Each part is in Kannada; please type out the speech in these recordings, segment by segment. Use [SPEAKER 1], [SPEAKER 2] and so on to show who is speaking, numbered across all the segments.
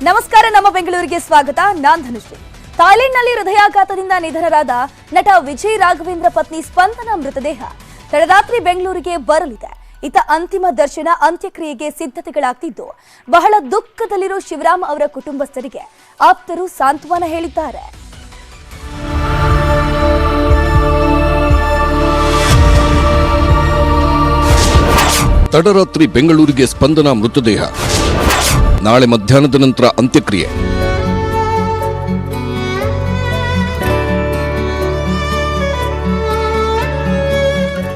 [SPEAKER 1] ನಮಸ್ಕಾರ, ನಮ್ಮ ಬೆಂಗಳೂರಿಗೆ ಸ್ವಾಗತ. ನಾನ್ ಧನುಶ್ರೀ. ಥಾಯ್ಲೆಂಡ್ನಲ್ಲಿ ಹೃದಯಾಘಾತದಿಂದ ನಿಧನರಾದ ನಟ ವಿಜಯ್ ರಾಘವೇಂದ್ರ ಪತ್ನಿ ಸ್ಪಂದನಾ ಮೃತದೇಹ ತಡರಾತ್ರಿ ಬೆಂಗಳೂರಿಗೆ ಬರಲಿದೆ. ಇತ್ತ ಅಂತಿಮ ದರ್ಶನ ಅಂತ್ಯಕ್ರಿಯೆಗೆ ಸಿದ್ಧತೆಗಳಾಗ್ತಿದ್ದು ಬಹಳ ದುಃಖದಲ್ಲಿರೋ ಶಿವರಾಮ್ ಅವರ ಕುಟುಂಬಸ್ಥರಿಗೆ ಆಪ್ತರು ಸಾಂತ್ವನ ಹೇಳಿದ್ದಾರೆ.
[SPEAKER 2] ತಡರಾತ್ರಿ ಬೆಂಗಳೂರಿಗೆ ಸ್ಪಂದನಾ ಮೃತದೇಹ, ನಾಳೆ ಮಧ್ಯಾಹ್ನದ ನಂತರ ಅಂತ್ಯಕ್ರಿಯೆ.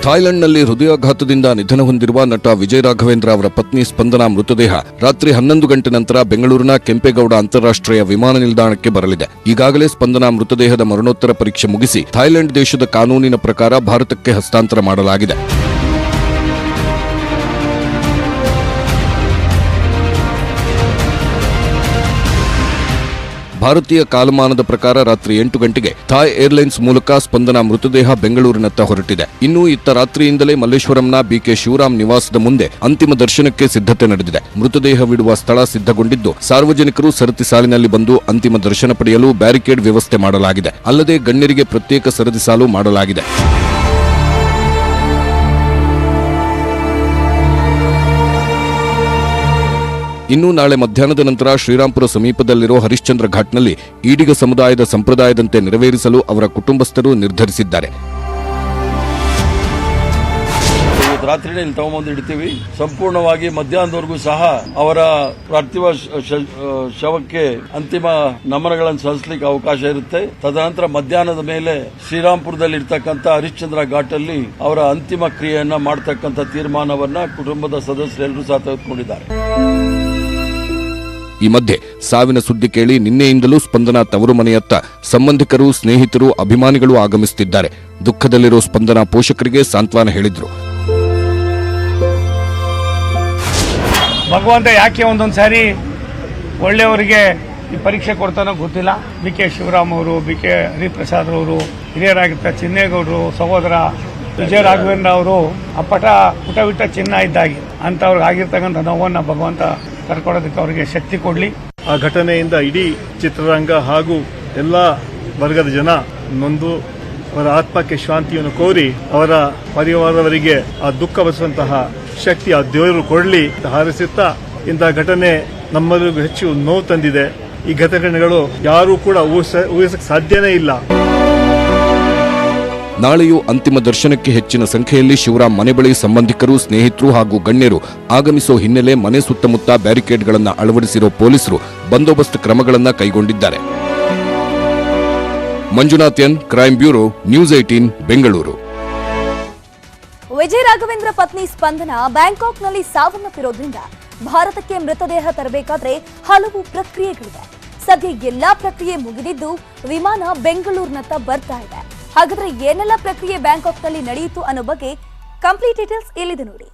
[SPEAKER 2] ಥಾಯ್ಲೆಂಡ್ನಲ್ಲಿ ಹೃದಯಾಘಾತದಿಂದ ನಿಧನ ಹೊಂದಿರುವ ನಟ ವಿಜಯ್ ರಾಘವೇಂದ್ರ ಅವರ ಪತ್ನಿ ಸ್ಪಂದನಾ ಮೃತದೇಹ ರಾತ್ರಿ 11 ಗಂಟೆ ನಂತರ ಬೆಂಗಳೂರಿನ ಕೆಂಪೇಗೌಡ ಅಂತಾರಾಷ್ಟ್ರೀಯ ವಿಮಾನ ನಿಲ್ದಾಣಕ್ಕೆ ಬರಲಿದೆ. ಈಗಾಗಲೇ ಸ್ಪಂದನಾ ಮೃತದೇಹದ ಮರಣೋತ್ತರ ಪರೀಕ್ಷೆ ಮುಗಿಸಿ ಥಾಯ್ಲೆಂಡ್ ದೇಶದ ಕಾನೂನಿನ ಪ್ರಕಾರ ಭಾರತಕ್ಕೆ ಹಸ್ತಾಂತರ ಮಾಡಲಾಗಿದೆ. ಭಾರತೀಯ ಕಾಲಮಾನದ ಪ್ರಕಾರ ರಾತ್ರಿ 8 ಗಂಟೆಗೆ ಥಾಯ್ ಏರ್ಲೈನ್ಸ್ ಮೂಲಕ ಸ್ಪಂದನಾ ಮೃತದೇಹ ಬೆಂಗಳೂರಿನತ್ತ ಹೊರಟಿದೆ. ಇನ್ನು ಇತ್ತ ರಾತ್ರಿಯಿಂದಲೇ ಮಲ್ಲೇಶ್ವರಂನ ಬಿಕೆ ಶಿವರಾಮ್ ನಿವಾಸದ ಮುಂದೆ ಅಂತಿಮ ದರ್ಶನಕ್ಕೆ ಸಿದ್ಧತೆ ನಡೆದಿದೆ. ಮೃತದೇಹವಿಡುವ ಸ್ಥಳ ಸಿದ್ಧಗೊಂಡಿದ್ದು ಸಾರ್ವಜನಿಕರು ಸರತಿ ಸಾಲಿನಲ್ಲಿ ಬಂದು ಅಂತಿಮ ದರ್ಶನ ಪಡೆಯಲು ಬ್ಯಾರಿಕೇಡ್ ವ್ಯವಸ್ಥೆ ಮಾಡಲಾಗಿದೆ. ಅಲ್ಲದೆ ಗಣ್ಯರಿಗೆ ಪ್ರತ್ಯೇಕ ಸರದಿ ಸಾಲು ಮಾಡಲಾಗಿದೆ. ಇನ್ನು ನಾಳೆ ಮಧ್ಯಾಹ್ನದ ನಂತರ ಶ್ರೀರಾಂಪುರ ಸಮೀಪದಲ್ಲಿರೋ ಹರಿಶ್ಚಂದ್ರ ಘಾಟ್ನಲ್ಲಿ ಈಡಿಗ ಸಮುದಾಯದ ಸಂಪ್ರದಾಯದಂತೆ ನೆರವೇರಿಸಲು ಅವರ ಕುಟುಂಬಸ್ಥರು ನಿರ್ಧರಿಸಿದ್ದಾರೆ.
[SPEAKER 3] ರಾತ್ರಿನೇ ಇಲ್ಲಿ ತಗೊಂಬಂದು ಇಡ್ತೀವಿ. ಸಂಪೂರ್ಣವಾಗಿ ಮಧ್ಯಾಹ್ನದವರೆಗೂ ಸಹ ಅವರ ಪಾರ್ಥಿವ ಶವಕ್ಕೆ ಅಂತಿಮ ನಮನಗಳನ್ನು ಸಲ್ಲಿಸಲಿಕ್ಕೆ ಅವಕಾಶ ಇರುತ್ತೆ. ತದನಂತರ ಮಧ್ಯಾಹ್ನದ ಮೇಲೆ ಶ್ರೀರಾಂಪುರದಲ್ಲಿ ಇರ್ತಕ್ಕಂಥ ಹರಿಶ್ಚಂದ್ರ ಘಾಟಲ್ಲಿ ಅವರ ಅಂತಿಮ ಕ್ರಿಯೆಯನ್ನ ಮಾಡತಕ್ಕಂಥ ತೀರ್ಮಾನವನ್ನ ಕುಟುಂಬದ ಸದಸ್ಯರೆಲ್ಲರೂ ಸಹ ತೆಗೆದುಕೊಂಡಿದ್ದಾರೆ.
[SPEAKER 2] ಈ ಮಧ್ಯೆ ಸಾವಿನ ಸುದ್ದಿ ಕೇಳಿ ನಿನ್ನೆಯಿಂದಲೂ ಸ್ಪಂದನಾ ತವರು ಮನೆಯತ್ತ ಸಂಬಂಧಿಕರು, ಸ್ನೇಹಿತರು, ಅಭಿಮಾನಿಗಳು ಆಗಮಿಸುತ್ತಿದ್ದಾರೆ. ದುಃಖದಲ್ಲಿರೋ ಸ್ಪಂದನಾ ಪೋಷಕರಿಗೆ ಸಾಂತ್ವನ ಹೇಳಿದ್ರು.
[SPEAKER 4] ಭಗವಂತ ಯಾಕೆ ಒಂದೊಂದು ಸಾರಿ ಒಳ್ಳೆಯವರಿಗೆ ಈ ಪರೀಕ್ಷೆ ಕೊಡ್ತಾನೋ ಗೊತ್ತಿಲ್ಲ. ಬಿಕೆ ಶಿವರಾಮ್ ಅವರು, ಬಿಕೆ ಹರಿಪ್ರಸಾದ್ ಅವರು, ಹಿರಿಯರಾಗಿರ್ತ ಚಿನ್ನೇಗೌಡರು, ಸಹೋದರ ವಿಜಯ ರಾಘವೇಂದ್ರ ಅವರು ಅಪ್ಪಟ ಪುಟವಿಟ್ಟ ಚಿನ್ನ ಇದ್ದಾಗಿ ಅಂತವ್ರಿಗೆ ಆಗಿರ್ತಕ್ಕಂಥ ನೋವನ್ನ ಭಗವಂತ ಕರ್ಕೊಡೋದಕ್ಕೆ ಅವರಿಗೆ ಶಕ್ತಿ ಕೊಡ್ಲಿ.
[SPEAKER 5] ಆ ಘಟನೆಯಿಂದ ಇಡೀ ಚಿತ್ರರಂಗ ಹಾಗೂ ಎಲ್ಲ ವರ್ಗದ ಜನ ನೊಂದು ಅವರ ಆತ್ಮಕ್ಕೆ ಶಾಂತಿಯನ್ನು ಕೋರಿ ಅವರ ಪರಿವಾರದವರಿಗೆ ಆ ದುಃಖ ಬರೆಸುವಂತಹ ಶಕ್ತಿ ಆ ದೇವರು ಕೊಡಲಿ ಹಾರೈಸುತ್ತಾ, ಇಂತಹ ಘಟನೆ ನಮ್ಮಲ್ಲಿಗೂ ಹೆಚ್ಚು ನೋವು ತಂದಿದೆ. ಈ ಘಟನೆಗಳು ಯಾರೂ ಕೂಡ ಊಹಿಸಕ್ಕೆ ಸಾಧ್ಯನೇ ಇಲ್ಲ.
[SPEAKER 2] ನಾಳೆಯೂ ಅಂತಿಮ ದರ್ಶನಕ್ಕೆ ಹೆಚ್ಚಿನ ಸಂಖ್ಯೆಯಲ್ಲಿ ಶಿವರಾಮ್ ಮನೆ ಬಳಿ ಸಂಬಂಧಿಕರು, ಸ್ನೇಹಿತರು ಹಾಗೂ ಗಣ್ಯರು ಆಗಮಿಸೋ ಹಿನ್ನೆಲೆ ಮನೆ ಸುತ್ತಮುತ್ತ ಬ್ಯಾರಿಕೇಡ್ಗಳನ್ನು ಅಳವಡಿಸಿರೋ ಪೊಲೀಸರು ಬಂದೋಬಸ್ತ್ ಕ್ರಮಗಳನ್ನು ಕೈಗೊಂಡಿದ್ದಾರೆ. Manjunath N, crime bureau, news 18, Bengaluru.
[SPEAKER 1] Vijay Raghavendra ಪತ್ನಿ ಸ್ಪಂದನಾ ಬ್ಯಾಂಕಾಕ್ನಲ್ಲಿ ಸಾವನ್ನಪ್ಪಿರೋದ್ರಿಂದ ಭಾರತಕ್ಕೆ ಮೃತದೇಹ ತರಬೇಕಾದ್ರೆ ಹಲವು ಪ್ರಕ್ರಿಯೆಗಳಿವೆ. ಸದ್ಯ ಎಲ್ಲಾ ಪ್ರಕ್ರಿಯೆ ಮುಗಿದಿದ್ದು ವಿಮಾನ ಬೆಂಗಳೂರಿನತ್ತ ಬರ್ತಾ ಇದೆ. ಹಾಗಾದ್ರೆ ಏನೆಲ್ಲ ಪ್ರಕ್ರಿಯೆ ಬ್ಯಾಂಕಾಕ್ನಲ್ಲಿ ನಡೆಯಿತು ಅನ್ನೋ ಬಗ್ಗೆ ಕಂಪ್ಲೀಟ್ ಡೀಟೇಲ್ಸ್ ಇಲ್ಲಿದೆ ನೋಡಿ.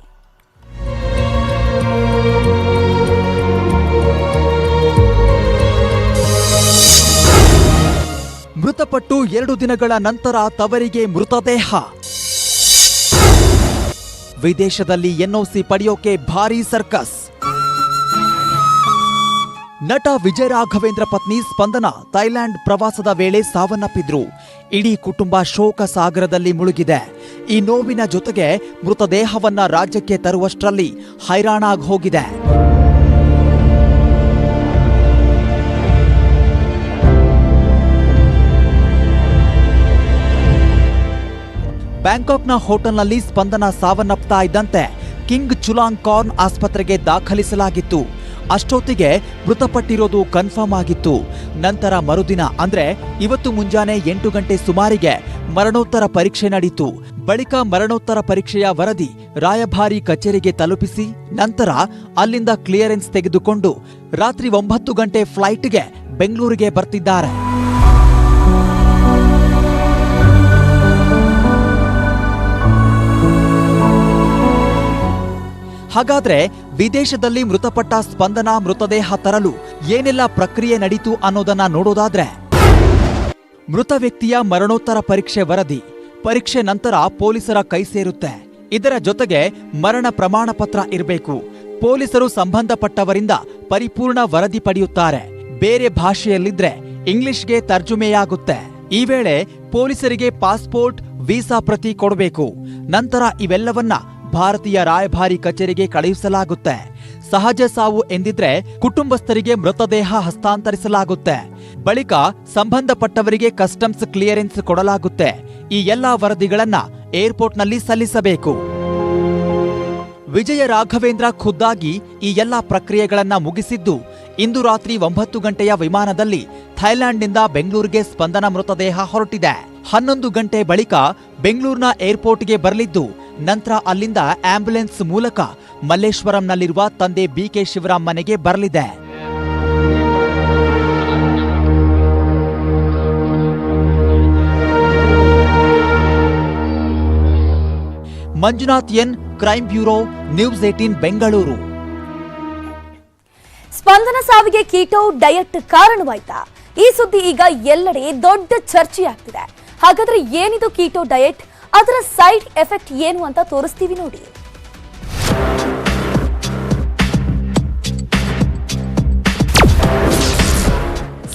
[SPEAKER 6] ಮೃತಪಟ್ಟು 2 ದಿನಗಳ ನಂತರ ತವರಿಗೆ ಮೃತದೇಹ. ವಿದೇಶದಲ್ಲಿ ಎನ್ಒಸಿ ಪಡೆಯೋಕೆ ಭಾರೀ ಸರ್ಕಸ್. ನಟ ವಿಜಯ್ ರಾಘವೇಂದ್ರ ಪತ್ನಿ ಸ್ಪಂದನಾ ಥೈಲ್ಯಾಂಡ್ ಪ್ರವಾಸದ ವೇಳೆ ಸಾವನ್ನಪ್ಪಿದ್ರು. ಇಡೀ ಕುಟುಂಬ ಶೋಕ ಸಾಗರದಲ್ಲಿ ಮುಳುಗಿದೆ. ಈ ನೋವಿನ ಜೊತೆಗೆ ಮೃತದೇಹವನ್ನ ರಾಜ್ಯಕ್ಕೆ ತರುವಷ್ಟರಲ್ಲಿ ಹೈರಾಣಾಗಿ ಹೋಗಿದೆ. ಬ್ಯಾಂಕಾಕ್ನ ಹೋಟೆಲ್ನಲ್ಲಿ ಸ್ಪಂದನಾ ಸಾವನ್ನಪ್ತಾ ಇದ್ದಂತೆ ಕಿಂಗ್ ಚುಲಾಂಗ್ ಕಾರ್ನ್ ಆಸ್ಪತ್ರೆಗೆ ದಾಖಲಿಸಲಾಗಿತ್ತು. ಅಷ್ಟೊತ್ತಿಗೆ ಮೃತಪಟ್ಟಿರೋದು ಕನ್ಫರ್ಮ್ ಆಗಿತ್ತು. ನಂತರ ಮರುದಿನ ಅಂದ್ರೆ ಇವತ್ತು ಮುಂಜಾನೆ 8 ಗಂಟೆ ಸುಮಾರಿಗೆ ಮರಣೋತ್ತರ ಪರೀಕ್ಷೆ ನಡೆಯಿತು. ಬಳಿಕ ಮರಣೋತ್ತರ ಪರೀಕ್ಷೆಯ ವರದಿ ರಾಯಭಾರಿ ಕಚೇರಿಗೆ ತಲುಪಿಸಿ ನಂತರ ಅಲ್ಲಿಂದ ಕ್ಲಿಯರೆನ್ಸ್ ತೆಗೆದುಕೊಂಡು ರಾತ್ರಿ 9 ಗಂಟೆ ಫ್ಲೈಟ್ಗೆ ಬೆಂಗಳೂರಿಗೆ ಬರ್ತಿದ್ದಾರೆ. ಹಾಗಾದ್ರೆ ವಿದೇಶದಲ್ಲಿ ಮೃತಪಟ್ಟ ಸ್ಪಂದನಾ ಮೃತದೇಹ ತರಲು ಏನೆಲ್ಲ ಪ್ರಕ್ರಿಯೆ ನಡೀತು ಅನ್ನೋದನ್ನ ನೋಡೋದಾದ್ರೆ, ಮೃತ ವ್ಯಕ್ತಿಯ ಮರಣೋತ್ತರ ಪರೀಕ್ಷೆ ವರದಿ, ಪರೀಕ್ಷೆ ನಂತರ ಪೊಲೀಸರ ಕೈ ಸೇರುತ್ತೆ. ಇದರ ಜೊತೆಗೆ ಮರಣ ಪ್ರಮಾಣ ಪತ್ರ ಇರಬೇಕು. ಪೊಲೀಸರು ಸಂಬಂಧಪಟ್ಟವರಿಂದ ಪರಿಪೂರ್ಣ ವರದಿ ಪಡೆಯುತ್ತಾರೆ. ಬೇರೆ ಭಾಷೆಯಲ್ಲಿದ್ರೆ ಇಂಗ್ಲಿಷ್ಗೆ ತರ್ಜುಮೆಯಾಗುತ್ತೆ. ಈ ವೇಳೆ ಪೊಲೀಸರಿಗೆ ಪಾಸ್ಪೋರ್ಟ್, ವೀಸಾ ಪ್ರತಿ ಕೊಡಬೇಕು. ನಂತರ ಇವೆಲ್ಲವನ್ನ ಭಾರತೀಯ ರಾಯಭಾರಿ ಕಚೇರಿಗೆ ಕಳುಹಿಸಲಾಗುತ್ತೆ. ಸಹಜ ಸಾವು ಎಂದಿದ್ರೆ ಕುಟುಂಬಸ್ಥರಿಗೆ ಮೃತದೇಹ ಹಸ್ತಾಂತರಿಸಲಾಗುತ್ತೆ. ಬಳಿಕ ಸಂಬಂಧಪಟ್ಟವರಿಗೆ ಕಸ್ಟಮ್ಸ್ ಕ್ಲಿಯರೆನ್ಸ್ ಕೊಡಲಾಗುತ್ತೆ. ಈ ಎಲ್ಲಾ ವರದಿಗಳನ್ನ ಏರ್ಪೋರ್ಟ್ನಲ್ಲಿ ಸಲ್ಲಿಸಬೇಕು. ವಿಜಯ ರಾಘವೇಂದ್ರ ಖುದ್ದಾಗಿ ಈ ಎಲ್ಲಾ ಪ್ರಕ್ರಿಯೆಗಳನ್ನ ಮುಗಿಸಿದ್ದು ಇಂದು ರಾತ್ರಿ 9 ಗಂಟೆಯ ವಿಮಾನದಲ್ಲಿ ಥೈಲ್ಯಾಂಡ್ನಿಂದ ಬೆಂಗಳೂರಿಗೆ ಸ್ಪಂದನ ಮೃತದೇಹ ಹೊರಟಿದೆ. 11 ಗಂಟೆ ಬಳಿಕ ಬೆಂಗಳೂರಿನ ಏರ್ಪೋರ್ಟ್ಗೆ ಬರಲಿದ್ದು ನಂತರ ಅಲ್ಲಿಂದ ಆಂಬ್ಯುಲೆನ್ಸ್ ಮೂಲಕ ಮಲ್ಲೇಶ್ವರಂನಲ್ಲಿರುವ ತಂದೆ ಬಿಕೆ ಶಿವರಾಮ್ ಮನೆಗೆ ಬರಲಿದೆ. Manjunath N, crime bureau, news 18 Bengaluru.
[SPEAKER 1] Spandana ಸಾವಿಗೆ ಕೀಟೋ ಡಯಟ್ ಕಾರಣವಾಯ್ತಾ? ಈ ಸುದ್ದಿ ಈಗ ಎಲ್ಲೆಡೆ ದೊಡ್ಡ ಚರ್ಚೆಯಾಗ್ತಿದೆ. ಹಾಗಾದ್ರೆ ಏನಿದು ಕೀಟೋ ಡಯಟ್? ಅದರ ಸೈಡ್ ಎಫೆಕ್ಟ್ ಏನು ಅಂತ ತೋರಿಸ್ತೀವಿ ನೋಡಿ.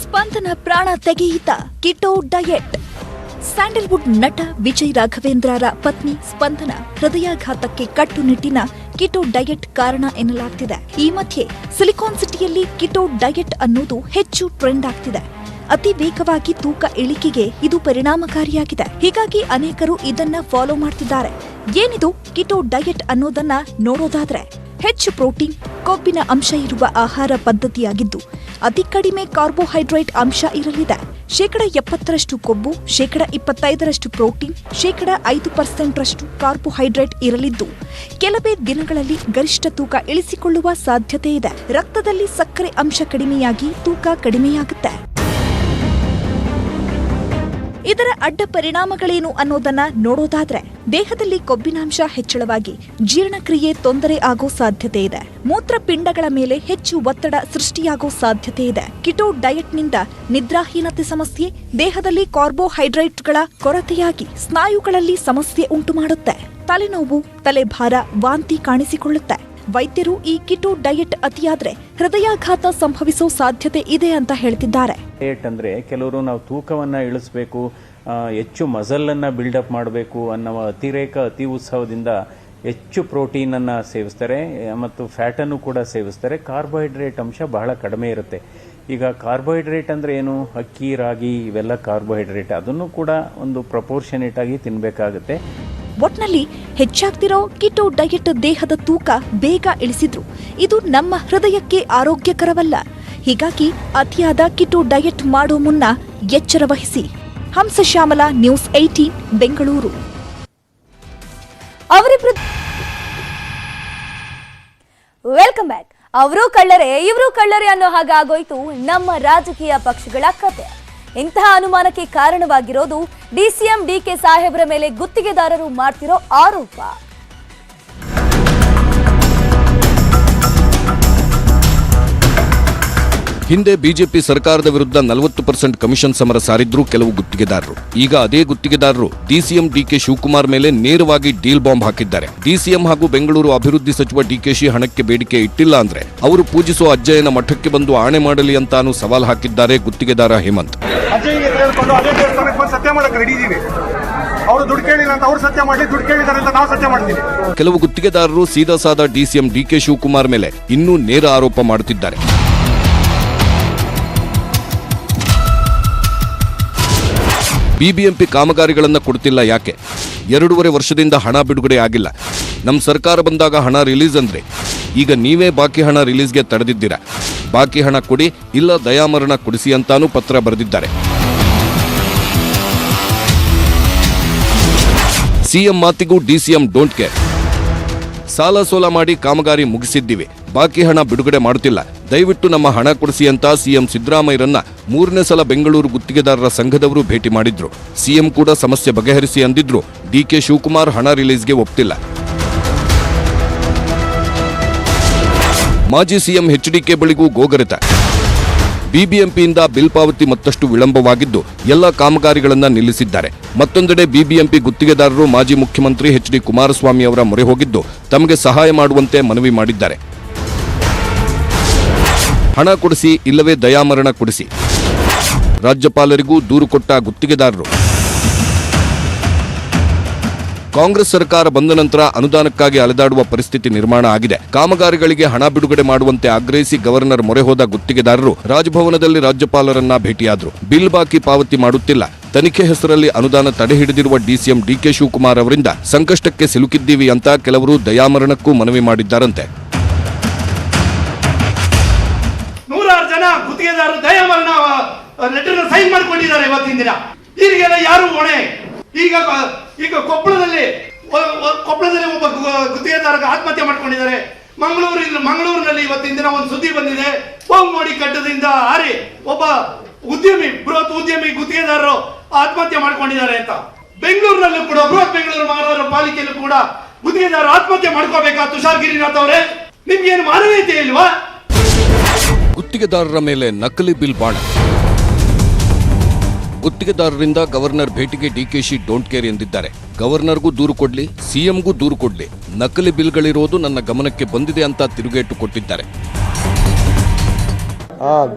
[SPEAKER 7] ಸ್ಪಂದನ ಪ್ರಾಣ ತೆಗೆಯಿತ ಕೀಟೋ ಡಯಟ್. ಸ್ಯಾಂಡಲ್ವುಡ್ ನಟ ವಿಜಯ್ ರಾಘವೇಂದ್ರರ ಪತ್ನಿ ಸ್ಪಂದನ ಹೃದಯಾಘಾತಕ್ಕೆ ಕಟ್ಟುನಿಟ್ಟಿನ ಕಿಟೋ ಡಯಟ್ ಕಾರಣ ಎನ್ನಲಾಗ್ತಿದೆ. ಈ ಮಧ್ಯೆ ಸಿಲಿಕಾನ್ ಸಿಟಿಯಲ್ಲಿ ಕಿಟೋ ಡಯಟ್ ಅನ್ನೋದು ಹೆಚ್ಚು ಟ್ರೆಂಡ್ ಆಗ್ತಿದೆ. ಅತಿ ವೇಗವಾಗಿ ತೂಕ ಇಳಿಕೆಗೆ ಇದು ಪರಿಣಾಮಕಾರಿಯಾಗಿದೆ. ಹೀಗಾಗಿ ಅನೇಕರು ಇದನ್ನ ಫಾಲೋ ಮಾಡ್ತಿದ್ದಾರೆ. ಏನಿದು ಕಿಟೋ ಡಯಟ್ ಅನ್ನೋದನ್ನ ನೋಡೋದಾದ್ರೆ, ಹೆಚ್ಚು ಪ್ರೋಟೀನ್, ಕೊಬ್ಬಿನ ಅಂಶ ಇರುವ ಆಹಾರ ಪದ್ಧತಿಯಾಗಿದ್ದು ಅತಿ ಕಡಿಮೆ ಕಾರ್ಬೋಹೈಡ್ರೇಟ್ ಅಂಶ ಇರಲಿದೆ. 70% ಕೊಬ್ಬು, 25% ಪ್ರೋಟೀನ್, 5% ಕಾರ್ಬೋಹೈಡ್ರೇಟ್ ಇರಲಿದ್ದು ಕೆಲವೇ ದಿನಗಳಲ್ಲಿ ಗರಿಷ್ಠ ತೂಕ ಇಳಿಸಿಕೊಳ್ಳುವ ಸಾಧ್ಯತೆ ಇದೆ. ರಕ್ತದಲ್ಲಿ ಸಕ್ಕರೆ ಅಂಶ ಕಡಿಮೆಯಾಗಿ ತೂಕ ಕಡಿಮೆಯಾಗುತ್ತೆ. ಇದರ ಅಡ್ಡ ಪರಿಣಾಮಗಳೇನು ಅನ್ನೋದನ್ನ ನೋಡೋದಾದ್ರೆ, ದೇಹದಲ್ಲಿ ಕೊಬ್ಬಿನಾಂಶ ಹೆಚ್ಚಳವಾಗಿ ಜೀರ್ಣಕ್ರಿಯೆ ತೊಂದರೆ ಆಗೋ ಸಾಧ್ಯತೆ ಇದೆ. ಮೂತ್ರಪಿಂಡಗಳ ಮೇಲೆ ಹೆಚ್ಚು ಒತ್ತಡ ಸೃಷ್ಟಿಯಾಗೋ ಸಾಧ್ಯತೆ ಇದೆ. ಕಿಟೋ ಡಯಟ್ನಿಂದ ನಿದ್ರಾಹೀನತೆ ಸಮಸ್ಯೆ, ದೇಹದಲ್ಲಿ ಕಾರ್ಬೋಹೈಡ್ರೇಟ್ಗಳ ಕೊರತೆಯಾಗಿ ಸ್ನಾಯುಗಳಲ್ಲಿ ಸಮಸ್ಯೆ ಉಂಟುಮಾಡುತ್ತೆ. ತಲೆನೋವು, ತಲೆಭಾರ, ವಾಂತಿ ಕಾಣಿಸಿಕೊಳ್ಳುತ್ತೆ. ವೈದ್ಯರು ಈ ಕಿಟೋ ಡಯಟ್ ಅತಿಯಾದ್ರೆ ಹೃದಯಾಘಾತ ಸಂಭವಿಸೋ ಸಾಧ್ಯತೆ ಇದೆ ಅಂತ ಹೇಳ್ತಿದ್ದಾರೆ.
[SPEAKER 8] ಡಯಟ್ ಅಂದ್ರೆ ಕೆಲವರು ನಾವು ತೂಕವನ್ನ ಇಳಿಸಬೇಕು, ಹೆಚ್ಚು ಮಸಲ್ ಅನ್ನ ಬಿಲ್ಡಪ್ ಮಾಡಬೇಕು ಅನ್ನೋ ಅತಿ ಉತ್ಸವದಿಂದ ಹೆಚ್ಚು ಪ್ರೋಟೀನ್ ಅನ್ನ ಸೇವಿಸ್ತಾರೆ ಮತ್ತು ಫ್ಯಾಟ್ ಅನ್ನು ಕೂಡ ಸೇವಿಸ್ತಾರೆ. ಕಾರ್ಬೋಹೈಡ್ರೇಟ್ ಅಂಶ ಬಹಳ ಕಡಿಮೆ ಇರುತ್ತೆ. ಈಗ ಕಾರ್ಬೋಹೈಡ್ರೇಟ್ ಅಂದ್ರೆ ಏನು? ಅಕ್ಕಿ, ರಾಗಿ ಇವೆಲ್ಲ ಕಾರ್ಬೋಹೈಡ್ರೇಟ್. ಅದನ್ನು ಕೂಡ ಒಂದು ಪ್ರಪೋರ್ಷನೇಟ್ ಆಗಿ ತಿನ್ಬೇಕಾಗುತ್ತೆ.
[SPEAKER 7] ಒಟ್ನಲ್ಲಿ ಹೆಚ್ಚಾಗ್ತಿರೋ ಕಿಟೋ ಡಯಟ್ ದೇಹದ ತೂಕ ಬೇಗ ಇಳಿಸಿದ್ರು ಇದು ನಮ್ಮ ಹೃದಯಕ್ಕೆ ಆರೋಗ್ಯಕರವಲ್ಲ. ಹೀಗಾಗಿ ಅತಿಯಾದ ಕಿಟೋ ಡಯಟ್ ಮಾಡೋ ಮುನ್ನ ಎಚ್ಚರ ವಹಿಸಿ. Hamsashyamala, news 18 Bengaluru.
[SPEAKER 1] Welcome back. ಅವರು ಕಳ್ಳರೆ ಇವರು ಕಳ್ಳರೆ ಅನ್ನೋ ಹಾಗಾಗೋಯ್ತು ನಮ್ಮ ರಾಜಕೀಯ ಪಕ್ಷಗಳ ಕತೆ. ಇಂತಹ ಅನುಮಾನಕ್ಕೆ ಕಾರಣವಾಗಿರೋದು ಡಿಸಿಎಂ ಡಿಕೆ ಸಾಹೇಬ್ರ ಮೇಲೆ ಗುತ್ತಿಗೆದಾರರು ಮಾಡ್ತಿರೋ ಆರೋಪ.
[SPEAKER 2] ಹಿಂದೆ ಬಿಜೆಪಿ ಸರ್ಕಾರದ ವಿರುದ್ಧ 40% ಕಮಿಷನ್ ಸಮರ ಸಾರಿದ್ರು ಕೆಲವು ಗುತ್ತಿಗೆದಾರರು. ಈಗ ಅದೇ ಗುತ್ತಿಗೆದಾರರು ಡಿಸಿಎಂ ಡಿಕೆ ಶಿವಕುಮಾರ್ ಮೇಲೆ ನೇರವಾಗಿ ಡೀಲ್ ಬಾಂಬ್ ಹಾಕಿದ್ದಾರೆ. ಡಿಸಿಎಂ ಹಾಗೂ ಬೆಂಗಳೂರು ಅಭಿವೃದ್ಧಿ ಸಚಿವ ಡಿಕೆಶಿ ಹಣಕ್ಕೆ ಬೇಡಿಕೆ ಇಟ್ಟಿಲ್ಲ ಅಂದ್ರೆ ಅವರು ಪೂಜಿಸುವ ಅಜ್ಜಯ್ಯನ ಮಠಕ್ಕೆ ಬಂದು ಆಣೆ ಮಾಡಲಿ ಅಂತಾನು ಸವಾಲ್ ಹಾಕಿದ್ದಾರೆ ಗುತ್ತಿಗೆದಾರ ಹೇಮಂತ್. ಕೆಲವು ಗುತ್ತಿಗೆದಾರರು ಸೀದಾ ಸಾದಾ ಡಿಸಿಎಂ ಡಿಕೆ ಶಿವಕುಮಾರ್ ಮೇಲೆ ಇನ್ನೂ ನೇರ ಆರೋಪ ಮಾಡುತ್ತಿದ್ದಾರೆ. ಬಿಬಿಎಂಪಿ ಕಾಮಗಾರಿಗಳನ್ನ ಕೊಡ್ತಿಲ್ಲ ಯಾಕೆ? 2.5 ವರ್ಷದಿಂದ ಹಣ ಬಿಡುಗಡೆ ಆಗಿಲ್ಲ. ನಮ್ಮ ಸರ್ಕಾರ ಬಂದಾಗ ಹಣ ರಿಲೀಸ್ ಅಂದ್ರೆ ಈಗ ನೀವೇ ಬಾಕಿ ಹಣ ರಿಲೀಸ್ಗೆ ತಡೆದಿದ್ದೀರಾ. ಬಾಕಿ ಹಣ ಕೊಡಿ, ಇಲ್ಲ ದಯಾಮರಣ ಕೊಡಿಸಿ ಅಂತಾನೂ ಪತ್ರ ಬರೆದಿದ್ದಾರೆ. ಸಿಎಂ ಮಾತಿಗೂ ಡಿಸಿಎಂ ಡೋಂಟ್ ಕೇರ್. ಸಾಲ ಸೋಲ ಮಾಡಿ ಕಾಮಗಾರಿ ಮುಗಿಸಿದ್ದೀವಿ, ಬಾಕಿ ಹಣ ಬಿಡುಗಡೆ ಮಾಡುತ್ತಿಲ್ಲ, ದಯವಿಟ್ಟು ನಮ್ಮ ಹಣ ಕೊಡಿಸಿ ಅಂತ ಸಿಎಂ ಸಿದ್ದರಾಮಯ್ಯರನ್ನ 3ನೇ ಸಲ ಬೆಂಗಳೂರು ಗುತ್ತಿಗೆದಾರರ ಸಂಘದವರು ಭೇಟಿ ಮಾಡಿದ್ರು. ಸಿಎಂ ಕೂಡ ಸಮಸ್ಯೆ ಬಗೆಹರಿಸಿ ಅಂದಿದ್ರು. ಡಿಕೆ ಶಿವಕುಮಾರ್ ಹಣ ರಿಲೀಸ್ಗೆ ಒಪ್ತಿಲ್ಲ. ಮಾಜಿ ಸಿಎಂ ಎಚ್ಡಿಕೆ ಬಳಿಗೂ ಗೋಗರೆತ. ಬಿಬಿಎಂಪಿಯಿಂದ ಬಿಲ್ ಪಾವತಿ ಮತ್ತಷ್ಟು ವಿಳಂಬವಾಗಿದ್ದು ಎಲ್ಲ ಕಾಮಗಾರಿಗಳನ್ನ ನಿಲ್ಲಿಸಿದ್ದಾರೆ. ಮತ್ತೊಂದೆಡೆ ಬಿಬಿಎಂಪಿ ಗುತ್ತಿಗೆದಾರರು ಮಾಜಿ ಮುಖ್ಯಮಂತ್ರಿ ಎಚ್ಡಿ ಕುಮಾರಸ್ವಾಮಿ ಅವರ ಮೊರೆ ಹೋಗಿದ್ದು ತಮಗೆ ಸಹಾಯ ಮಾಡುವಂತೆ ಮನವಿ ಮಾಡಿದ್ದಾರೆ. ಹಣ ಕೊಡಿಸಿ ಇಲ್ಲವೇ ದಯಾಮರಣ ಕೊಡಿಸಿ. ರಾಜ್ಯಪಾಲರಿಗೂ ದೂರು ಕೊಟ್ಟ ಗುತ್ತಿಗೆದಾರರು. ಕಾಂಗ್ರೆಸ್ ಸರ್ಕಾರ ಬಂದ ನಂತರ ಅನುದಾನಕ್ಕಾಗಿ ಅಲೆದಾಡುವ ಪರಿಸ್ಥಿತಿ ನಿರ್ಮಾಣ ಆಗಿದೆ. ಕಾಮಗಾರಿಗಳಿಗೆ ಹಣ ಬಿಡುಗಡೆ ಮಾಡುವಂತೆ ಆಗ್ರಹಿಸಿ ಗವರ್ನರ್ ಮೊರೆ ಹೋದ ಗುತ್ತಿಗೆದಾರರು ರಾಜಭವನದಲ್ಲಿ ರಾಜ್ಯಪಾಲರನ್ನ ಭೇಟಿಯಾದರು. ಬಿಲ್ ಬಾಕಿ ಪಾವತಿ ಮಾಡುತ್ತಿಲ್ಲ. ತನಿಖೆ ಹೆಸರಲ್ಲಿ ಅನುದಾನ ತಡೆ ಹಿಡಿದಿರುವ ಡಿಸಿಎಂ ಡಿಕೆ ಶಿವಕುಮಾರ್ ಅವರಿಂದ ಸಂಕಷ್ಟಕ್ಕೆ ಸಿಲುಕಿದ್ದೀವಿ ಅಂತ ಕೆಲವರು ದಯಾಮರಣಕ್ಕೂ ಮನವಿ ಮಾಡಿದ್ದಾರಂತೆ.
[SPEAKER 9] ನೂರಾರು ಜನ ಗುತ್ತಿಗೆದಾರರು ದಯಾಮರಣ ಲೆಟರ್ ಸೈನ್ ಮಾಡಿಕೊಂಡಿದ್ದಾರೆ ಇವತ್ತಿನ ದಿನ. ಈರಿಗೆಲ್ಲ ಯಾರು ಹೊಣೆ? ಈಗ ಕೊಪ್ಪಳದಲ್ಲಿ ಒಬ್ಬ ಗುತ್ತಿಗೆದಾರ ಆತ್ಮಹತ್ಯೆ ಮಾಡ್ಕೊಂಡಿದ್ದಾರೆ. ಮಂಗಳೂರಿನಲ್ಲಿ ಇವತ್ತಿನ ದಿನ ಒಂದು ಸುದ್ದಿ ಬಂದಿದೆ. ಪೋಂಗೋಡಿ ಕಟ್ಟದಿಂದ ಹಾರಿ ಒಬ್ಬ ಬೃಹತ್ ಉದ್ಯಮಿ ಗುತ್ತಿಗೆದಾರರು ಆತ್ಮಹತ್ಯೆ ಮಾಡ್ಕೊಂಡಿದ್ದಾರೆ ಅಂತ. ಬೆಂಗಳೂರಿನಲ್ಲೂ ಕೂಡ ಬೃಹತ್ ಬೆಂಗಳೂರು ಮಹಾನಗರ ಪಾಲಿಕೆಯಲ್ಲೂ ಕೂಡ ಗುತ್ತಿಗೆದಾರರು ಆತ್ಮಹತ್ಯೆ ಮಾಡ್ಕೋಬೇಕಾ? ತುಷಾರ್ ಗಿರಿನಾಥ್ ಅವರೇ, ನಿಮ್ಗೇನು ಮಾನವೀಯತೆ ಇಲ್ವಾ?
[SPEAKER 2] ಗುತ್ತಿಗೆದಾರರ ಮೇಲೆ ನಕಲಿ ಬಿಲ್ ಬಾಣ. ಗುತ್ತಿಗೆದಾರರಿಂದ ಗವರ್ನರ್ ಭೇಟಿಗೆ ಡಿಕೆಶಿ ಡೋಂಟ್ ಕೇರ್ ಎಂದಿದ್ದಾರೆ. ಗವರ್ನರ್ಗೂ ದೂರು ಕೊಡ್ಲಿ, ಸಿಎಂಗೂ ದೂರು ಕೊಡ್ಲಿ, ನಕಲಿ ಬಿಲ್ಗಳಿರೋದು ನನ್ನ ಗಮನಕ್ಕೆ ಬಂದಿದೆ ಅಂತ ತಿರುಗೇಟು ಕೊಟ್ಟಿದ್ದಾರೆ.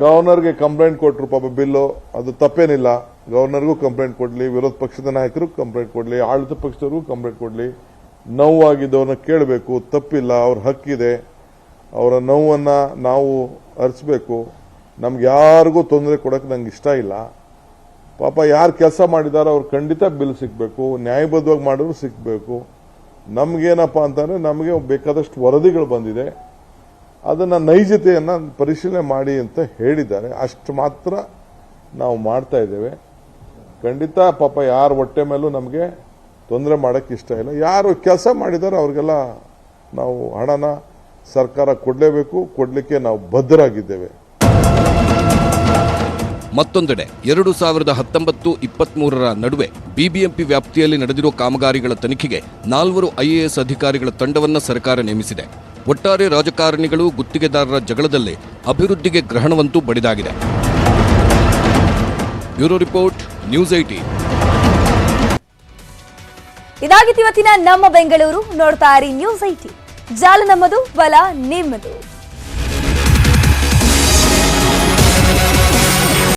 [SPEAKER 10] ಗವರ್ನರ್ಗೆ ಕಂಪ್ಲೇಂಟ್ ಕೊಟ್ಟರು ಪಾಪ ಬಿಲ್ಲು, ಅದು ತಪ್ಪೇನಿಲ್ಲ. ಗವರ್ನರ್ಗೂ ಕಂಪ್ಲೇಂಟ್ ಕೊಡ್ಲಿ, ವಿರೋಧ ಪಕ್ಷದ ನಾಯಕರಿಗೂ ಕಂಪ್ಲೇಂಟ್ ಕೊಡ್ಲಿ, ಆಡಳಿತ ಪಕ್ಷದವ್ರಿಗೂ ಕಂಪ್ಲೇಂಟ್ ಕೊಡ್ಲಿ. ನೋವಾಗಿದ್ದವ್ರನ್ನ ಕೇಳಬೇಕು, ತಪ್ಪಿಲ್ಲ, ಅವ್ರ ಹಕ್ಕಿದೆ. ಅವರ ನೋವನ್ನ ನಾವು ಅರಿಸಬೇಕು. ನಮ್ಗೆ ಯಾರಿಗೂ ತೊಂದರೆ ಕೊಡಕ್ಕೆ ನಂಗೆ ಇಷ್ಟ ಇಲ್ಲ. ಪಾಪ ಯಾರು ಕೆಲಸ ಮಾಡಿದಾರೋ ಅವ್ರು ಖಂಡಿತ ಬಿಲ್ ಸಿಗಬೇಕು, ನ್ಯಾಯಬದ್ಧವಾಗಿ ಮಾಡಿದ್ರು ಸಿಗಬೇಕು. ನಮ್ಗೇನಪ್ಪ ಅಂತಂದ್ರೆ ನಮಗೆ ಬೇಕಾದಷ್ಟು ವರದಿಗಳು ಬಂದಿದೆ, ಅದನ್ನ ನೈಜತೆಯನ್ನ ಪರಿಶೀಲನೆ ಮಾಡಿ ಅಂತ ಹೇಳಿದ್ದಾರೆ. ಅಷ್ಟು ಮಾತ್ರ ನಾವು ಮಾಡ್ತಾ ಇದ್ದೇವೆ. ಖಂಡಿತ ಪಾಪ ಯಾರ ಹೊಟ್ಟೆ ಮೇಲೂ ನಮಗೆ ತೊಂದರೆ ಮಾಡಕ್ಕೆ ಇಷ್ಟ ಇಲ್ಲ. ಯಾರು ಕೆಲಸ ಮಾಡಿದಾರೋ ಅವ್ರಿಗೆಲ್ಲ ನಾವು ಹಣನ ಸರ್ಕಾರ ಕೊಡಲೇಬೇಕು, ಕೊಡಲಿಕ್ಕೆ ನಾವು ಬದ್ಧರಾಗಿದ್ದೇವೆ.
[SPEAKER 2] ಮತ್ತೊಂದೆಡೆ 2019-23 ನಡುವೆ ಬಿಬಿಎಂಪಿ ವ್ಯಾಪ್ತಿಯಲ್ಲಿ ನಡೆದಿರುವ ಕಾಮಗಾರಿಗಳ ತನಿಖೆಗೆ 4 ಐಎಎಸ್ ಅಧಿಕಾರಿಗಳ ತಂಡವನ್ನು ಸರ್ಕಾರ ನೇಮಿಸಿದೆ. ಒಟ್ಟಾರೆ ರಾಜಕಾರಣಿಗಳು ಗುತ್ತಿಗೆದಾರರ ಜಗಳದಲ್ಲಿ ಅಭಿವೃದ್ಧಿಗೆ ಗ್ರಹಣವಂತೂ ಬಡಿದಾಗಿದೆ. Bureau report, news 18.
[SPEAKER 1] ಇದಾಗಿತ್ತು ಇವತ್ತಿನ ನಮ್ಮ ಬೆಂಗಳೂರು. ನೋಡ್ತಾ ಇರಿ ನ್ಯೂಸ್ 18. ಜಾಲ ನಮ್ಮದು, ಬಲ ನಿಮ್ಮದು.